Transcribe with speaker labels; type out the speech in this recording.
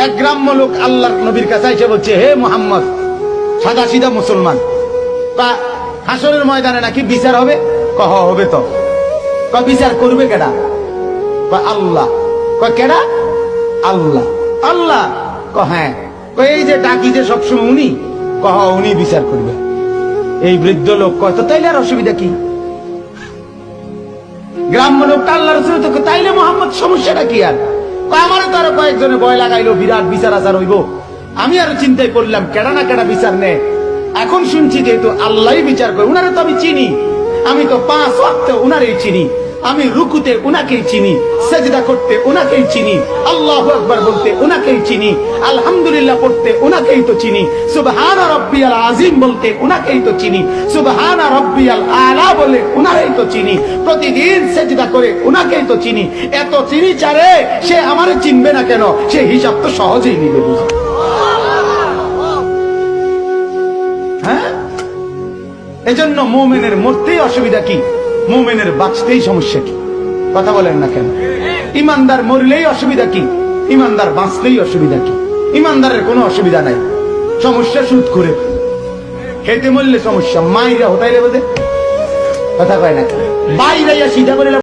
Speaker 1: এক গ্রাম্য লোক আল্লাহর নবীর কাছে এসে বলছে, হে মুহাম্মদ, সাদা সিধা মুসলমান, হাসরের ময়দানে নাকি বিচার হবে? কহ হবে তো। বিচার করবে কেডা? আল্লাহ। কেডা? আল্লাহ। আল্লাহ? হ্যাঁ। এই যে ডাকি যে সবসময় উনি, কহ উনি বিচার করবে। এই বৃদ্ধ লোক কয়, তো তাইলে আর অসুবিধা কি? গ্রাম্য লোকটা আল্লাহ রসুল তো, তাইলে মোহাম্মদ সমস্যাটা কি? আর আমারও তো আরো কয়েকজনে ভয় লাগাইলো, বিরাট বিচার আচার হইব। আমি আরো চিন্তাই করলাম কেডা না কেডা বিচার নেয়। এখন শুনছি যেহেতু আল্লাহ বিচার করে, উনারে তো আমি চিনি, আমি তো 5 ওয়াক্ত উনারেই চিনি, আমি রুকুতে উনাকেই চিনি, সেজদা করতে উনাকেই চিনি, আল্লাহু আকবার বলতে উনাকেই চিনি, আলহামদুলিল্লাহ পড়তে উনাকেই তো চিনি, সুবহানা রাব্বিয়াল আযীম বলতে উনাকেই তো চিনি, সুবহানা রাব্বিয়াল আলা বলে উনাকেই তো চিনি, প্রতিদিন সেজদা করে উনাকেই তো চিনি। এত চিনি চারে, সে আমারে চিনবে না কেন? সে হিসাব তো সহজেই নিবে। হ্যাঁ, এজন্য মুমিনের মরতেই অসুবিধা কি? মুমিনের বাঁচতেই সমস্যা কি? কথা বলেন না কেন? ইমানদার মরলেই অসুবিধা কি? ইমানদার বাঁচলেই অসুবিধা কি? ইমানদারের কোনো অসুবিধা নাই। সমস্যা সুদ করে খেতে মরলে সমস্যা, মাইরা হতাইলে বোধে। কথা কয় না, বাইরে সিধা করে